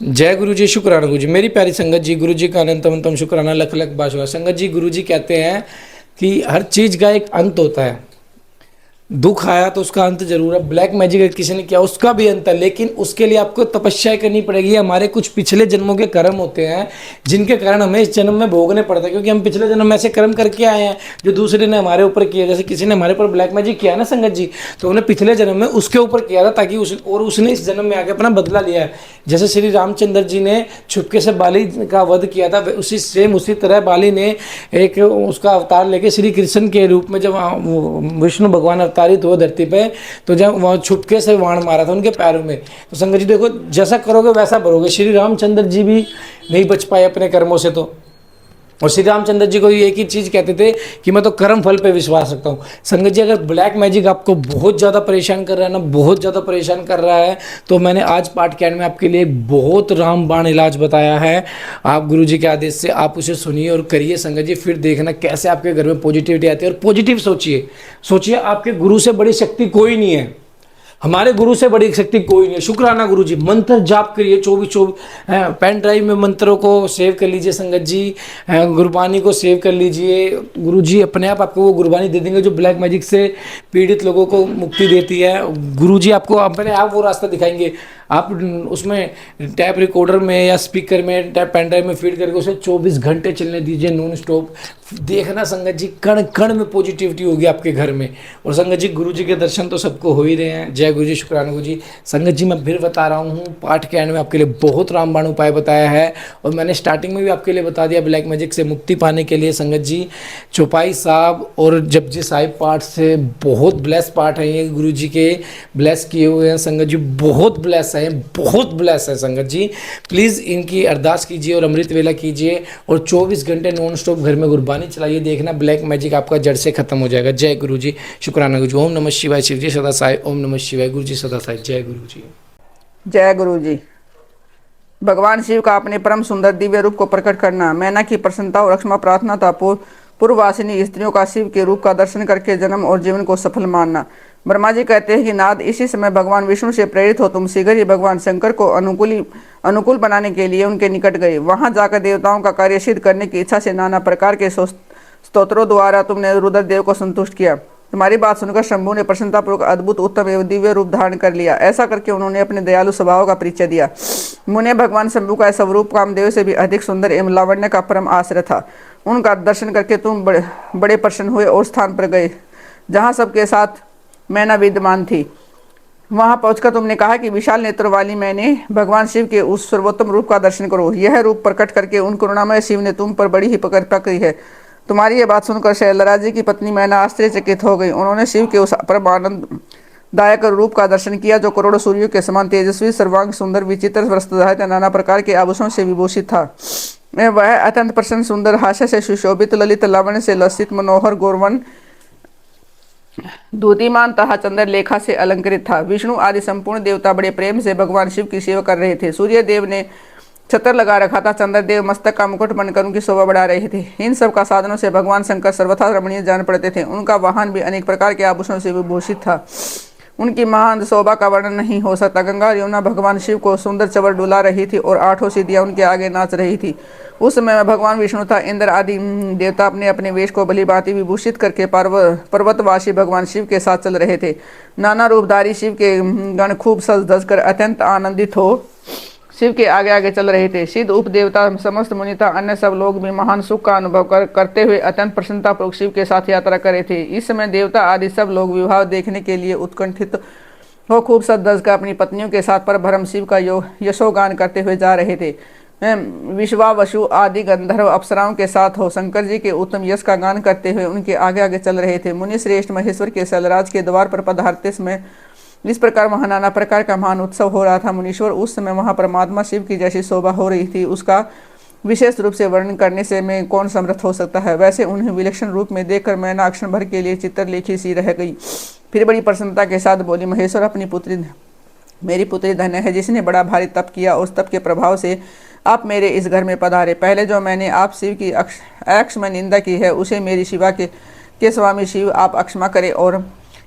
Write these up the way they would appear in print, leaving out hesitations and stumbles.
जय गुरु जी, शुक्राना गुरु जी। मेरी प्यारी संगत जी, गुरु जी का अनंतम शुक्राना, लख लख बाशुरा। संगत जी, गुरु जी कहते हैं कि हर चीज़ का एक अंत होता है। दुख आया तो उसका अंत जरूर है, ब्लैक मैजिक अगर किसी ने किया उसका भी अंत है, लेकिन उसके लिए आपको तपस्या करनी पड़ेगी। हमारे कुछ पिछले जन्मों के कर्म होते हैं जिनके कारण हमें इस जन्म में भोगने पड़ते हैं, क्योंकि हम पिछले जन्म में ऐसे कर्म करके आए हैं जो दूसरे ने हमारे ऊपर किया। जैसे किसी ने हमारे ऊपर ब्लैक मैजिक किया ना संगत जी, तो उन्हें पिछले जन्म में उसके ऊपर किया था, ताकि उसने इस जन्म में आके अपना बदला लिया है। जैसे श्री रामचंद्र जी ने छुपके से बाली का वध किया था, उसी तरह बाली ने एक उसका अवतार लेके श्री कृष्ण के रूप में जब विष्णु भगवान अवतारित हुए धरती पे, तो जब वहाँ छुपके से वाण मारा था उनके पैरों में। तो संगत जी देखो, जैसा करोगे वैसा भरोगे। श्री रामचंद्र जी भी नहीं बच पाए अपने कर्मों से, तो और श्री रामचंद्र जी को एक ही चीज़ कहते थे कि मैं तो कर्म फल पे विश्वास रखता हूँ। संगत जी, अगर ब्लैक मैजिक आपको बहुत ज़्यादा परेशान कर रहा है ना, बहुत ज़्यादा परेशान कर रहा है, तो मैंने आज पार्ट के एंड में आपके लिए बहुत रामबाण इलाज बताया है। आप गुरु जी के आदेश से आप उसे सुनिए और करिए संगत जी, फिर देखना कैसे आपके घर में पॉजिटिविटी आती है। और पॉजिटिव सोचिए, सोचिए आपके गुरु से बड़ी शक्ति कोई नहीं है, हमारे गुरु से बड़ी शक्ति कोई नहीं है। शुक्राना गुरु जी। मंत्र जाप करिए 24/24, पेन ड्राइव में मंत्रों को सेव कर लीजिए संगत जी, गुरबानी को सेव कर लीजिए। गुरु जी अपने आप आपको वो गुरबानी दे देंगे जो ब्लैक मैजिक से पीड़ित लोगों को मुक्ति देती है। गुरु जी आपको अपने आप वो रास्ता दिखाएंगे। आप उसमें टैप रिकॉर्डर में या स्पीकर में टैप पेन ड्राइव में फीड करके उसे 24 घंटे चलने दीजिए नॉन स्टॉप। देखना संगत जी, कण कण में पॉजिटिविटी होगी आपके घर में। और संगत जी, गुरु जी के दर्शन तो सबको हो ही रहे हैं। जय गुरु जी, शुक्राना गुरु जी। संगत जी, मैं फिर बता रहा हूँ, पाठ के एंड में आपके लिए बहुत रामबाण उपाय बताया है, और मैंने स्टार्टिंग में भी आपके लिए बता दिया। ब्लैक मैजिक से मुक्ति पाने के लिए संगत जी, चौपाई साहब और जपजी साहिब पाठ से बहुत ब्लेस पाठ है ये, गुरु जी के ब्लेस किए हुए हैं संगत जी, बहुत ब्लेस है, बहुत ब्लेस है संगत जी। प्लीज़ इनकी अरदास कीजिए और अमृत वेला कीजिए, और 24 घंटे नॉन स्टॉप घर में गुरबानी चलाइए। देखना ब्लैक मैजिक आपका जड़ से खत्म हो जाएगा। जय गुरु जी, शुक्राना गुरु जी। ओम नमः शिवाय। शिव जी सदा साई। ओम नमः शिवाय। गुरु जी सदा साई। जय गुरु जी। जय गुरु जी। भगवान शिव का अपने परम सुंदर दिव्य रूप को प्रकट करना, मैना की प्रसन्नता और अक्षमा प्रार्थना था, पूर्ववासिनी स्त्रियों का शिव के रूप का दर्शन करके जन्म और जीवन को सफल मानना। ब्रह्मा जी कहते हैं कि नाद, इसी समय भगवान विष्णु से प्रेरित हो तुम शीघ्र ही भगवान शंकर को अनुकूल बनाने के लिए उनके निकट गए। वहां जाकर देवताओं का कार्य सिद्ध करने की इच्छा से नाना प्रकार के स्तोत्रों द्वारा तुमने रुद्रदेव को संतुष्ट किया। तुम्हारी बात सुनकर शंभु ने प्रसन्नतापूर्वक अद्भुत उत्तम एवं दिव्य रूप धारण कर लिया। ऐसा करके उन्होंने अपने दयालु स्वभाव का परिचय दिया। मुने भगवान शंभु का स्वरूप कामदेव से भी अधिक सुंदर एवं लावण्य का परम आश्रय था। उनका दर्शन करके तुम बड़े प्रसन्न हुए और स्थान पर गए जहाँ सबके साथ मैना विद्यमान थी। वहां पहुंचकर तुमने कहा कि विशाल नेत्र वाली मैंने भगवान शिव के उस सर्वोत्तम रूप का दर्शन करो। यह रूप प्रकट करके उन करुणामय शिव ने तुम पर बड़ी ही कृपा की है। तुम्हारी यह बात सुनकर शैलराज जी की पत्नी मैना आश्चर्यचकित हो गई। उन्होंने शिव के उस परम आनंददायक रूप का दर्शन किया जो करोड़ों सूर्यों के समान तेजस्वी, सर्वांग सुंदर, विचित्र वस्त्रधारित, नाना प्रकार के आभूषणों से विभूषित था। वह अत्यंत प्रसन्न, सुंदर, हास्य से सुशोभित, ललित, लावण्य से लसित, मनोहर, गौरवन, द्युतिमान तथा चंद्रलेखा से अलंकृत था। विष्णु आदि संपूर्ण देवता बड़े प्रेम से भगवान शिव की सेवा कर रहे थे। सूर्य देव ने छत्र लगा रखा था। चंद्रदेव मस्तक का मुकुट बनकर उनकी शोभा बढ़ा रहे थे। इन सब का साधनों से भगवान शंकर सर्वथा रमणीय जान पड़ते थे। उनका वाहन भी अनेक प्रकार के आभूषणों से विभूषित था। उनकी महान शोभा का वर्णन नहीं हो सकता। गंगा और यमुना भगवान शिव को सुंदर चवर डुला रही थी और 8 सिद्धियां उनके आगे नाच रही थी। उस समय भगवान विष्णु था इंद्र आदि देवता अपने अपने वेश को भली भांति विभूषित करके पर्वतवासी भगवान शिव के साथ चल रहे थे। नाना रूपधारी शिव के गण खूब सज धज कर अत्यंत आनंदित हो शिव के आगे आगे चल रहे थे। सिद्ध उपदेवता, समस्त मुनिता, अन्य सब लोग भी महान सुख का अनुभव करते हुए अत्यंत प्रसन्नतापूर्वक शिव के साथ यात्रा कर रहे थे। इस समय देवता आदि सब लोग विवाह देखने के लिए उत्कंठित हो खूब सज धज कर अपनी पत्नियों के साथ पर भरम शिव का यशोगान करते हुए जा रहे थे। विश्वावसु आदि गंधर्व अप्सराओं के साथ हो शंकर जी के उत्तम यश का गान करते हुए उनके आगे आगे चल रहे थे। मुनि श्रेष्ठ महेश्वर के शैलराज के द्वार पर पधारते समय इस प्रकार वहाँ नाना प्रकार का महान उत्सव हो रहा था। मुनीश्वर, उस समय वहाँ परमात्मा शिव की जैसी शोभा हो रही थी, उसका विशेष रूप से वर्णन करने से मैं कौन समर्थ हो सकता है। वैसे उन्हें विलक्षण रूप में देखकर मैना क्षण भर के लिए चित्रलेखी सी रह गई। फिर बड़ी प्रसन्नता के साथ बोली, महेश्वर, अपनी मेरी पुत्री धन्य है जिसने बड़ा भारी तप किया। उस तप के प्रभाव से आप मेरे इस घर में पधारे। पहले जो मैंने आप शिव की अक्षम निंदा की है उसे मेरी शिवा के स्वामी शिव आप अक्षमा करें और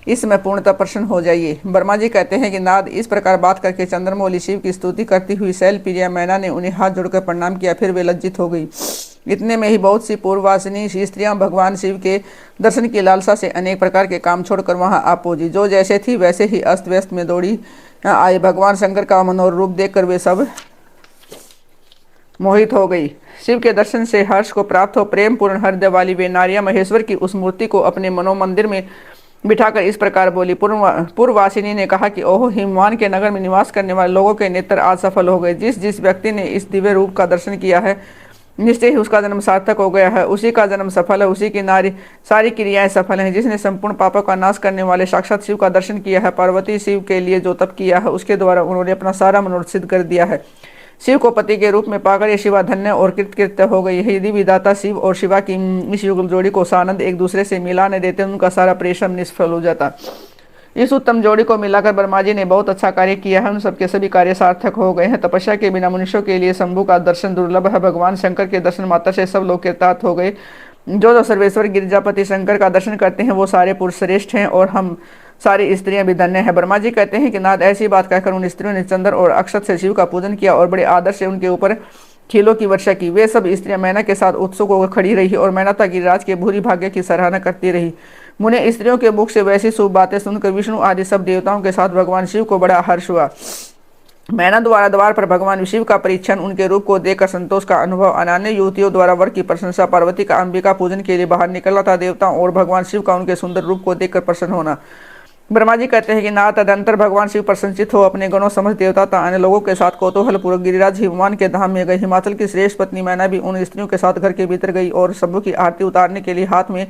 इसमें पूर्णतः प्रसन्न हो जाइए। ब्रह्मा जी कहते हैं कि नारद, इस प्रकार बात करके चंद्रमौली शिव की स्तुति करती हुई शैलप्रिया मैना ने उन्हें हाथ जोड़कर प्रणाम किया। फिर वे लज्जित हो गई। इतने में ही बहुत सी पूर्ववासिनी स्त्रियां भगवान शिव के दर्शन की लालसा से अनेक प्रकार के काम छोड़कर वहां आ पहुंची। जो जैसे थी वैसे ही अस्त व्यस्त में दौड़ी आई। भगवान शंकर का मनोहर रूप देखकर वे सब मोहित हो गई। शिव के दर्शन से हर्ष को प्राप्त हो प्रेम पूर्ण हृदय वाली वे नारियां महेश्वर की उस मूर्ति को अपने मनोमंदिर में बिठाकर इस प्रकार बोली। पूर्ववासिनी ने कहा कि ओहो, हिमवान के नगर में निवास करने वाले लोगों के नेत्र आज सफल हो गए। जिस जिस व्यक्ति ने इस दिव्य रूप का दर्शन किया है, निश्चय ही उसका जन्म सार्थक हो गया है। उसी का जन्म सफल है, उसी की सारी क्रियाएं सफल हैं। जिसने संपूर्ण पापों का नाश करने वाले साक्षात शिव का दर्शन किया है, पार्वती शिव के लिए जो तप किया है, उसके द्वारा उन्होंने अपना सारा मनोरथ सिद्ध कर दिया है। शिव को पति के रूप में पाकर ये शिवा धन्य और कृतकृत्य हो गई है। यदि विधाता शिव और शिवा की इस युगल जोड़ी को सानंद एक दूसरे से मिला न देते, उनका सारा परिश्रम निष्फल हो जाता। इस उत्तम जोड़ी को मिलाकर ब्रह्मा जी ने बहुत अच्छा कार्य किया है। उन सबके सभी कार्य सार्थक हो गए हैं। तपस्या के बिना मनुष्यों के लिए शंभु का दर्शन दुर्लभ है। भगवान शंकर के दर्शन मात्र से सब लोग कृतार्थ हो गए। जो सर्वेश्वर गिरिजापति शंकर का दर्शन करते हैं वो सारे पुरुष श्रेष्ठ हैं और हम सारी स्त्रियां भी धन्य हैं। ब्रह्मा जी कहते हैं कि नाथ, ऐसी बात कहकर उन स्त्रियों ने चंद्र और अक्षत से शिव का पूजन किया और बड़े आदर से उनके ऊपर खीलों की वर्षा की। वे सब स्त्रियां मैना के साथ उत्सुक होकर खड़ी रही और मैनाता गिरिराज के भूरी भाग्य की सराहना करती रही। मुने स्त्रियों के मुख से वैसी शुभ बातें सुनकर विष्णु आदि सब देवताओं के साथ भगवान शिव को बड़ा हर्ष हुआ। मैना द्वारा द्वार पर भगवान शिव का परीक्षण, उनके रूप को देखकर संतोष का अनुभव, अनान्य युवतियों द्वारा वर की प्रशंसा, पार्वती का अंबिका पूजन के लिए बाहर निकला था देवताओं और भगवान शिव का उनके सुंदर रूप को देखकर प्रसन्न होना। ब्रह्मा जी कहते हैं कि ना तदंतर भगवान शिव प्रसन्नचित हो अपने गणों समझ देवता तथा अन्य लोगों के साथ कौतूहल पूर्वक गिरिराज हिमवान के धाम में गए। हिमाचल की श्रेष्ठ पत्नी मैना भी उन स्त्रियों के साथ घर के भीतर गई और शंभु की आरती उतारने के लिए हाथ में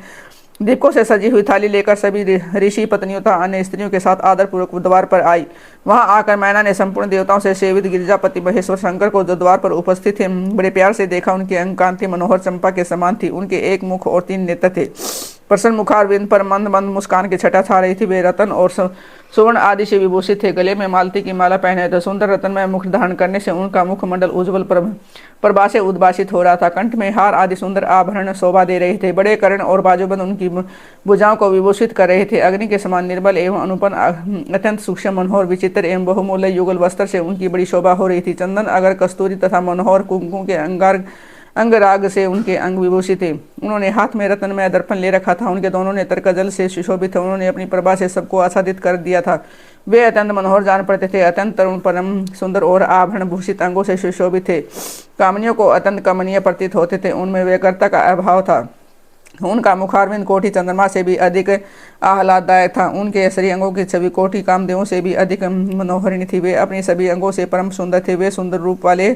दीपकों से सजी हुई थाली लेकर सभी ऋषि पत्नियों तथा अन्य स्त्रियों के साथ आदरपूर्वक द्वार पर आई। वहां आकर मैना ने संपूर्ण देवताओं से सेवित गिरिजापति महेश्वर शंकर को जो द्वार पर उपस्थित थे बड़े प्यार से देखा। उनकी अंग कांति मनोहर चंपा के समान थी। उनके एक मुख और 3 नेत्र थे। प्रसन्न मुखारविंद पर मंद मंद मुस्कान की छटा छा रही थी। वे रतन और सुवर्ण आदि से विभूषित थे। गले में मालती की माला पहने थे। सुंदर रतनमय मुख धारण करने से उनका मुखमंडल उज्ज्वल प्रभा से उद्भासित हो रहा था। कंठ में हार आदि सुंदर आभरण शोभा दे रहे थे। बड़े कर्ण और बाजूबंद उनकी भुजाओं को विभूषित कर रहे थे। अग्नि के समान निर्बल एवं अनुपन अत्यंत सूक्ष्म मनोहर विचित्र एवं बहुमूल्य युगल वस्त्र से उनकी बड़ी शोभा हो रही थी। चंदन अगर कस्तूरी तथा मनोहर कुंकुम के अंगराग से उनके अंग विभूषित थे। उन्होंने हाथ में रत्नमय दर्पण ले रखा था। उनके दोनों नेत्र कजल से सुशोभित थे। उन्होंने अपनी प्रभा से सबको आच्छादित कर दिया था। वे अत्यंत मनोहर जान पड़ते थे। अत्यंत तरुण परम सुंदर और आभरण भूषित अंगों से सुशोभित थे। कामनियों को अत्यंत कमनीय प्रतीत होते थे। उनमें व्यग्रता का अभाव था। उनका मुखारविंद कोटि चंद्रमा से भी अधिक आह्लाददायक था। उनके शरीर अंगों की छवि कोटि कामदेवों से भी अधिक मनोहरिणी थी। वे अपनी सभी अंगों से परम सुंदर थे। वे सुंदर रूप वाले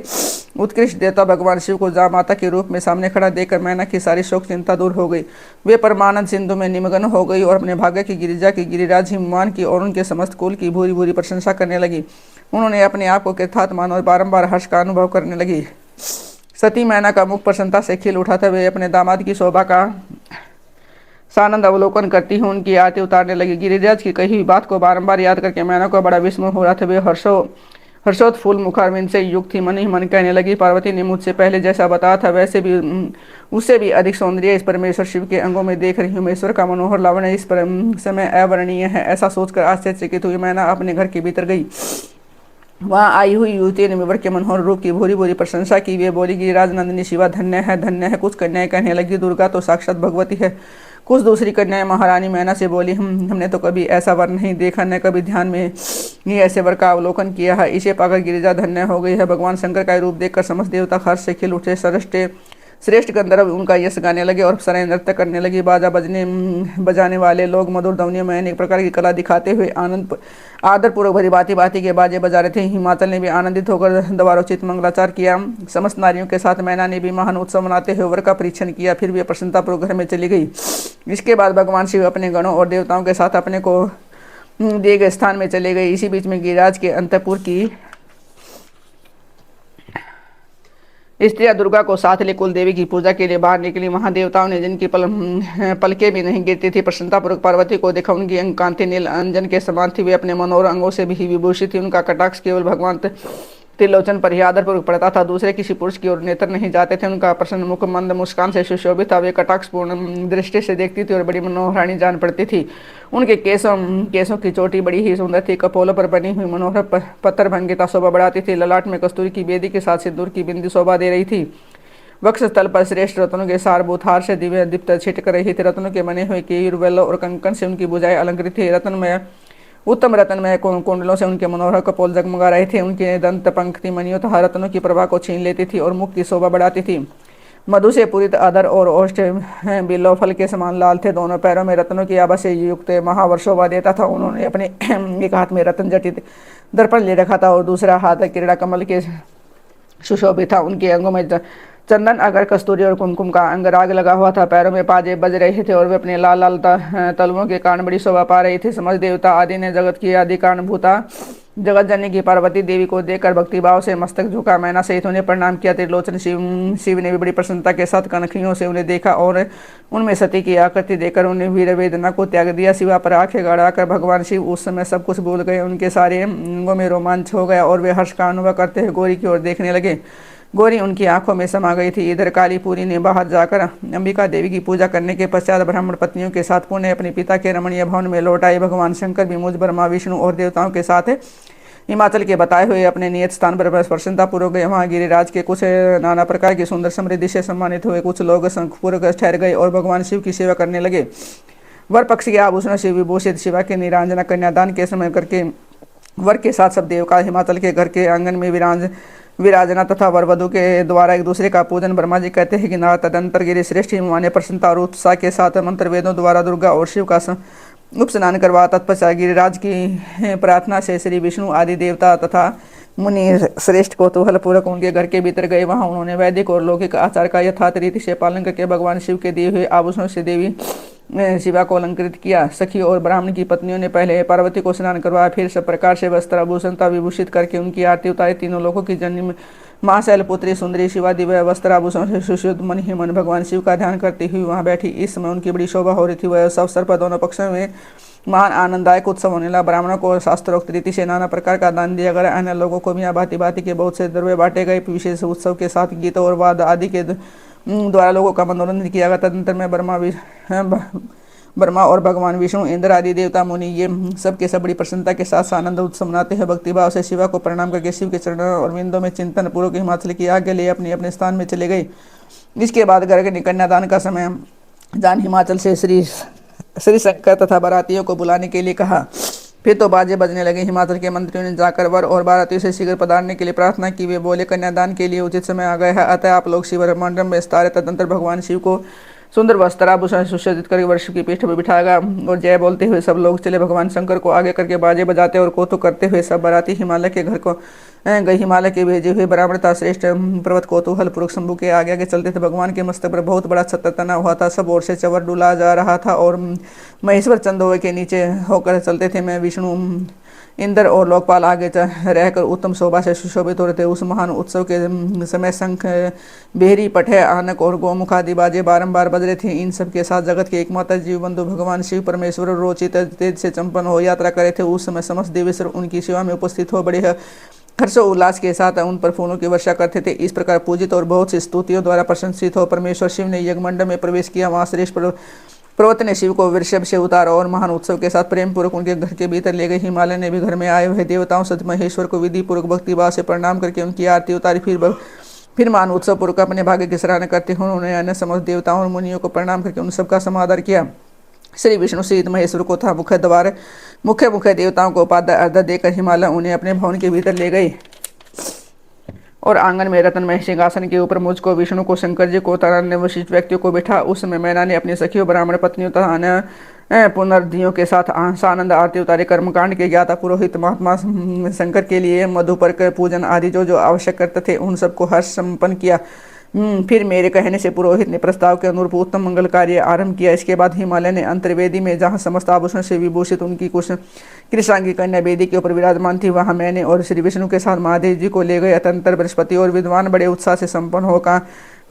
उत्कृष्ट देवता भगवान शिव को जा माता के रूप में सामने खड़ा देखकर मैना की सारी शोक चिंता दूर हो गई। वे परमानंद सिंधु में निमग्न हो गई और अपने भाग्य की गिरिजा की गिरिराज हिमवान की और उनके समस्त कुल की भूरी भूरी प्रशंसा करने लगी। उन्होंने अपने आप को कृतार्थ माना और बारंबार हर्ष का अनुभव करने लगी। सती मैना का मुख प्रसन्नता से खिल उठा था। वे अपने दामाद की शोभा का सानंद अवलोकन करती हुई उनकी आरती उतारने लगी। गिरिराज की कही हुई बात को बारंबार याद करके मैना को बड़ा विस्मय हो रहा था। वे हर्षोत्फुल्ल मुखारविंद से युक्त थी। मन ही मन कहने लगी, पार्वती ने मुझसे पहले जैसा बताया था वैसे भी उससे भी अधिक सौंदर्य इस परमेश्वर शिव के अंगों में देख रही हूँ। महेश्वर का मनोहर लावण्य इस समय अवर्णनीय है। ऐसा सोचकर आश्चर्यचकित हुई मैना अपने घर के भीतर गई। वहां आई हुई युवती ने विवर के मनोहर रूप की भूरी भूरी प्रशंसा की। वे बोली, गिरिराज नंदिनी शिवा धन्य है, धन्य है। कुछ कन्याएं कहने लगी, दुर्गा तो साक्षात भगवती है। कुछ दूसरी कन्याएं महारानी मैना से बोली, हमने तो कभी ऐसा वर नहीं देखा, न कभी ध्यान में ही ऐसे वर का अवलोकन किया है। इसे पाकर गिरिजा धन्य हो गई है। भगवान शंकर का रूप देखकर समस्त देवता हर्ष से खिल उठे। श्रेष्ठ गंधर्व उनका यश गाने लगे और सराय नृत्य करने लगी। बाजा बजाने वाले लोग मधुर ध्वनियों में अनेक प्रकार की कला दिखाते हुए आदरपूर्वक भरी भांति के बाजे बजा रहे थे। हिमाचल ने भी आनंदित होकर द्वारोचित मंगलाचार किया। समस्त नारियों के साथ मैना ने भी महान उत्सव मनाते हुए वर का परीक्षण किया। फिर वे प्रसन्नतापूर्वक घर में चली गई। इसके बाद भगवान शिव अपने गणों और देवताओं के साथ अपने को दिए गए स्थान में चले गए। इसी बीच में गिरिराज के अंतपुर की स्त्रियां दुर्गा को साथ ले कुल देवी की पूजा के लिए बाहर निकली। वहां देवताओं ने जिनकी पलकें भी नहीं गिरती थी प्रसन्नतापूर्वक पार्वती को देखा। उनकी अंग कांति नील अंजन के समान थी। वे अपने मनोहर अंगों से भी विभूषित थी। उनका कटाक्ष केवल भगवान त्रिलोचन पर ही आदरपूर्वक पड़ता था। दूसरे किसी पुरुष की ओर नेत्र नहीं जाते थे। उनका प्रसन्न मुख मंद मुस्कान से सुशोभित था। वे कटाक्षपूर्ण दृष्टि से देखती थी और बड़ी मनोहरानी जान पड़ती थी। उनके केसों की चोटी बड़ी ही सुंदर थी। कपोलों पर बनी हुई मनोहर पत्थर भंगिता शोभा बढ़ाती थी। ललाट में कस्तूरी की बेदी के साथ सिंदूर की बिंदी शोभा दे रही थी। वक्ष स्थल पर श्रेष्ठ रत्नों के सारभूत हार से दिव्य दीप्त छिटक रही थी। रत्नों के बने हुए कीर वेल्लो और कंकन से उनकी भुजाएं अलंकृत थी। उत्तम रत्नमय कुंडलों से उनके मनोहर कपोल जगमगा रहे थे। उनके दंत पंक्ति मणियों तथा रत्नों की प्रभा को छीन लेती थी और मुख की शोभा बढ़ाती थी। मधु से पूरित अधर और ओष्ठ बिल्व फल के समान लाल थे। दोनों पैरों में रत्नों की आभा से युक्त महावर शोभा देता था। उन्होंने अपने एक हाथ में रत्न जटित दर्पण ले रखा था और दूसरा हाथ क्रीड़ा कमल के सुशोभित था। उनके अंगों में चंदन अगर कस्तूरी और कुमकुम का अंगराग लगा हुआ था। पैरों में पाजे बज रहे थे और वे अपने लाल लाल तलवों के कारण बड़ी शोभा पा रही थी। समझ देवता आदि ने जगत की आदि कारणभूता जगत जननी की पार्वती देवी को देखकर भक्तिभाव से मस्तक झुका। मैना सहित उन्हें प्रणाम किया। त्रिलोचन शिव ने भी बड़ी प्रसन्नता के साथ कनखियों से उन्हें देखा और उनमें सती की आकृति देखकर उन्हें वीर वेदना को त्याग दिया। शिवा पर आंखें गड़ाकर भगवान शिव उस समय सब कुछ भूल गए। उनके सारे अंगों में रोमांच हो गया और वे हर्ष का अनुभव करते हुए गौरी की ओर देखने लगे। गौरी उनकी आंखों में समा गई थी। इधर कालीपुरी ने बाहर जाकर अंबिका देवी की पूजा करने के पश्चात ब्राह्मण पत्नियों के साथ पुण्य अपने पिता के रमणीय भवन में लौट आए। भगवान शंकर भी मुझ ब्रह्मा विष्णु और देवताओं के साथ हिमाचल के बताए हुए अपने नियत स्थान पर प्रसन्नता पूर्वक गए। वहाँ गिरिराज के कुछ नाना प्रकार की सुंदर समृद्धि से सम्मानित हुए। कुछ लोग शंखपूर्वक ठहर गए और भगवान शिव की सेवा करने लगे। वर पक्ष के आभूषण से विभूषित शिवा के निरांजना कन्यादान के समय करके वर के साथ सब देवका हिमाचल के घर के आंगन में विराजना तथा वर वधु के द्वारा एक दूसरे का पूजन। ब्रह्मा जी कहते हैं कि नारद तदंतर गिरि श्रेष्ठ हिमान्य प्रसन्नता और उत्साह के साथ मंत्र वेदों द्वारा दुर्गा और शिव का उपस्नान करवा। तत्पश्चात गिरिराज की प्रार्थना से श्री विष्णु आदि देवता तथा मुनि श्रेष्ठ कौतूहल पूर्वक उनके घर के भीतर गए। वहां उन्होंने वैदिक और लौकिक आचार का यथार्थ रीति से पालन करके भगवान शिव के दिए हुए आभूषणों से देवी शिवा को अलंकृत किया। सखी और ब्राह्मण की पत्नियों ने पहले पार्वती को स्नान करवाया, फिर सब प्रकार से वस्त्र आभूषणता विभूषित करके उनकी आरती उतारी। तीनों लोगों की जननी महाशैल पुत्री सुंदरी शिवा दिव्य वस्त्र आभूषण से सुशोभित मन ही मन भगवान शिव का ध्यान करती हुई वहां बैठी। इस समय उनकी बड़ी शोभा हो रही थी। वह उस अवसर पर दोनों पक्षों में महान आनंददायक उत्सव होने लगा। ब्राह्मणों को शास्त्रोक्त रीति से नाना प्रकार का दान दिया गया। अन्य लोगों को भी यहाँ भांति भांति के बहुत से द्रव्य बांटे गए। विशेष उत्सव के साथ गीत और वाद आदि के द्वारा लोगों का मनोरंजन किया गया। तदनंतर में ब्रह्मा और भगवान विष्णु इंद्र आदि देवता मुनि ये सब के सब बड़ी प्रसन्नता के साथ आनंद उत्सव मनाते हैं। भक्तिभाव से शिवा को प्रणाम करके शिव के चरणों और बिंदों में चिंतन पूर्वक हिमाचल की आज्ञा लिए अपने अपने स्थान में चले गए। इसके बाद गर्ग ने कन्यादान का समय जान हिमाचल से श्री शंकर तथा बारातियों को बुलाने के लिए कहा। फिर तो बाजे बजने लगे। हिमाचल के मंत्रियों ने जाकर वर और बारातियों से शीघ्र पधारने के लिए प्रार्थना की। वे बोले, कन्यादान के लिए उचित समय आ गया है, अतः आप लोग शिव मंडप में विस्तार। तदनंतर भगवान शिव को सुंदर वस्त्राभूषण सुसज्जित करके वर्ष की पीठ पर बिठाया और जय बोलते हुए सब लोग चले। भगवान शंकर को आगे करके बाजे बजाते और कौतुक करते हुए सब बाराती हिमालय के घर को गए। हिमालय के भेजे हुए ब्राह्मणता श्रेष्ठ पर्वत कौतूहल पूर्वक शंभु के आगे आगे चलते थे। भगवान के मस्तक पर बहुत बड़ा छत्र तना हुआ था। सब ओर से चवर डुला जा रहा था और महेश्वर चंदोए के नीचे होकर चलते थे। मैं विष्णु इंद्र और लोकपाल आगे रहकर उत्तम शोभा से सुशोभित हो रहे थे। उस महान उत्सव के समय शंख बेहरी पठे आनक और गोमुख आदि बाजे बारंबार बज रहे थे। इन सब के साथ जगत के एकमात्र जीव बंधु भगवान शिव परमेश्वर रोचित तेज से चंपन हो यात्रा करे थे। उस समय समस्त देवेश्वर उनकी सेवा में उपस्थित हो बड़े हर्षो उल्लास के साथ उन पर फूलों की वर्षा करते थे। इस प्रकार पूजित और बहुत सी स्तुतियों द्वारा प्रशंसित हो परमेश्वर शिव ने यज्ञमंडप में प्रवेश किया। वहाँ श्रेष्ठ पर्वत ने शिव को वृषभ से उतारा और महान उत्सव के साथ प्रेम पूर्वक उनके घर के भीतर ले गए। हिमालय ने भी घर में आए हुए देवताओं सहित महेश्वर को विधि पूर्वक भक्तिभाव से प्रणाम करके उनकी आरती उतारी। फिर महान उत्सव पूर्वक अपने भाग्य की सराहना करते हुए उन्होंने अन्य समस्त देवताओं और मुनियों को प्रणाम करके उन सबका समादर किया। श्री विष्णु सहित महेश्वर को था मुख्य द्वार मुख्य देवताओं को उपाध्य अर्घ्य देकर हिमालय उन्हें अपने भवन के भीतर ले गए और आंगन में रत्नमय सिंहासन के ऊपर मुझको विष्णु को शंकर जी को तथा अन्य विशिष्ट व्यक्तियों को बैठा। उस समय मैना ने अपनी सखियों ब्राह्मण पत्नियों तथा अन्य पुनर्धियों के साथ सानंद आरती उतारे। कर्मकांड के ज्ञाता पुरोहित महात्मा शंकर के लिए मधुपर्क पूजन आदि जो आवश्यक करते थे उन सबको हर्ष संपन्न किया। फिर मेरे कहने से पुरोहित ने प्रस्ताव के अनुरूप उत्तम मंगल कार्य आरंभ किया। इसके बाद हिमालय ने अंतर्वेदी में जहाँ समस्त आभूषण से विभूषित उनकी कुछ कृष्णांगी कन्या वेदी के ऊपर विराजमान थी, वहाँ मैंने और श्री विष्णु के साथ महादेव जी को ले गए। अतंतर बृहस्पति और विद्वान बड़े उत्साह से संपन्न होकर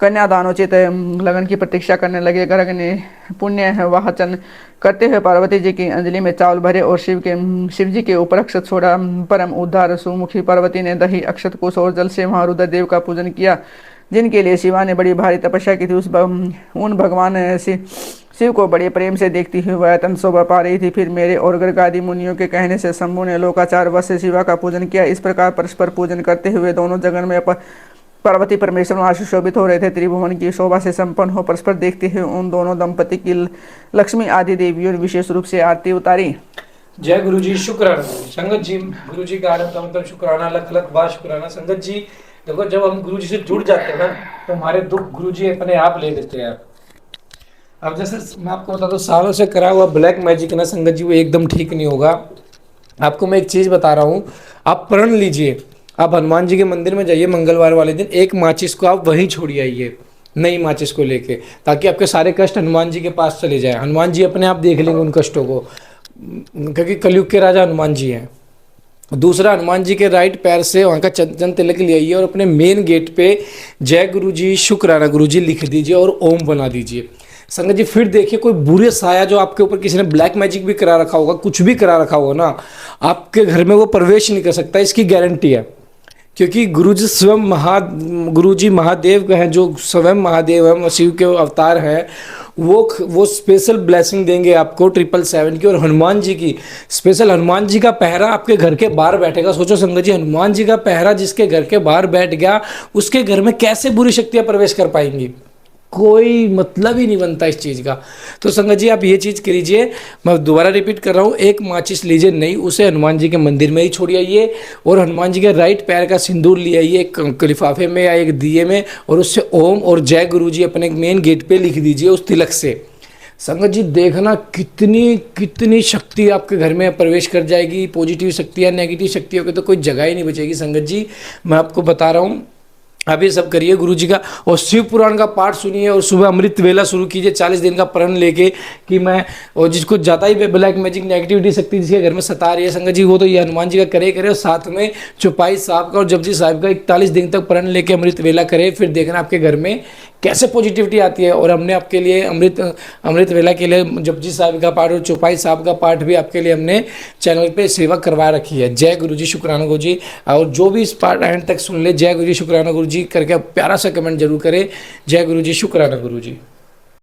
कन्यादानोचित लगन की प्रतीक्षा करने लगे। गर्ग ने पुण्य वाचन करते हुए पार्वती जी की अंजलि में चावल भरे और शिव जी के ऊपर अक्षत छोड़ा। परम उद्धार सुमुखी पार्वती ने दही, अक्षत, कुश और जल से वहां रुद्रदेव का पूजन किया, जिनके लिए शिवा ने बड़ी भारी तपस्या की थी। उन भगवान शिव को बड़े प्रेम से देखती हुई वह अत्यंत शोभा पा रही थी। फिर मेरे और गर्ग आदि मुनियों के कहने से शंभु ने लोकाचार वश से शिवा का पूजन किया। इस प्रकार परस्पर पूजन करते हुए दोनों जगन में पार्वती परमेश्वर वहां सुशोभित हो रहे थे। त्रिभुवन की शोभा से संपन्न हो परस्पर देखते हुए उन दोनों दंपति की लक्ष्मी आदि देवियों ने विशेष रूप से आरती उतारी। जय गुरु जी, शुक्राना संगत जी। गुरु जी का आनंद शुक्राना, लख लख बार शुक्राना संगत जी। देखो, जब हम गुरु जी से जुड़ जाते हैं ना, तो हमारे दुख गुरु जी अपने आप ले लेते हैं। अब जैसे मैं आपको बता दूं, सालों से करा हुआ ब्लैक मैजिक ना संगत जी, वो एकदम ठीक नहीं होगा। आपको मैं एक चीज बता रहा हूँ, आप प्रण लीजिए, आप हनुमान जी के मंदिर में जाइए मंगलवार वाले दिन, एक माचिस को आप वहीं छोड़ आइए, नई माचिस को लेके, ताकि आपके सारे कष्ट हनुमान जी के पास चले जाए। हनुमान जी अपने आप देख लेंगे उन कष्टों को, क्योंकि कलयुग के राजा हनुमान जी हैं। दूसरा, हनुमान जी के राइट पैर से वहाँ का चंदन तिलक ले आइए और अपने मेन गेट पे जय गुरु जी शुक्राना गुरु जी लिख दीजिए और ओम बना दीजिए। संगत जी, फिर देखिए, कोई बुरे साया जो आपके ऊपर किसी ने ब्लैक मैजिक भी करा रखा होगा, कुछ भी करा रखा होगा ना, आपके घर में वो प्रवेश नहीं कर सकता, इसकी गारंटी है। क्योंकि गुरुजी स्वयं गुरुजी महादेव हैं, जो स्वयं महादेव हैं, शिव के अवतार हैं, वो स्पेशल ब्लेसिंग देंगे आपको 777 की। और हनुमान जी की स्पेशल, हनुमान जी का पहरा आपके घर के बाहर बैठेगा। सोचो संगत जी, हनुमान जी का पहरा जिसके घर के बाहर बैठ गया, उसके घर में कैसे बुरी शक्तियां प्रवेश कर पाएंगी? कोई मतलब ही नहीं बनता इस चीज़ का। तो संगत जी, आप ये चीज़ करिए, मैं दोबारा रिपीट कर रहा हूँ, एक माचिस लीजिए नई, उसे हनुमान जी के मंदिर में ही छोड़ आइए और हनुमान जी के राइट पैर का सिंदूर ले आइए एक लिफाफे में या एक दिए में, और उससे ओम और जय गुरु जी अपने मेन गेट पे लिख दीजिए उस तिलक से। संगत जी, देखना कितनी शक्ति आपके घर में प्रवेश कर जाएगी। पॉजिटिव शक्तियाँ, नेगेटिव शक्तियों की तो कोई जगह ही नहीं बचेगी। संगत जी, मैं आपको बता रहा हूँ, आप ये सब करिए गुरु जी का, और शिव पुराण का पाठ सुनिए और सुबह अमृत वेला शुरू कीजिए 40 दिन का प्रण लेके कि मैं, और जिसको जाता ही ब्लैक मैजिक नेगेटिविटी शक्ति जिसके घर में सता रही है संगत जी, वो तो ये हनुमान जी का करे और साथ में चौपाई साहब का और जपजी साहब का 41 दिन तक प्रण लेके अमृत वेला करे। फिर देखना आपके घर में कैसे पॉजिटिविटी आती है। और हमने आपके लिए अमृत वेला के लिए जपजी साहब का पाठ और चौपाई साहब का पाठ भी आपके लिए हमने चैनल पे सेवा करवा रखी है। जय गुरु जी, शुक्राना गुरु जी। और जो भी इस पाठ एंड तक सुन ले, जय गुरु जी शुक्राना गुरु जी करके प्यारा सा कमेंट जरूर करें। जय गुरु जी, शुक्राना गुरु जी।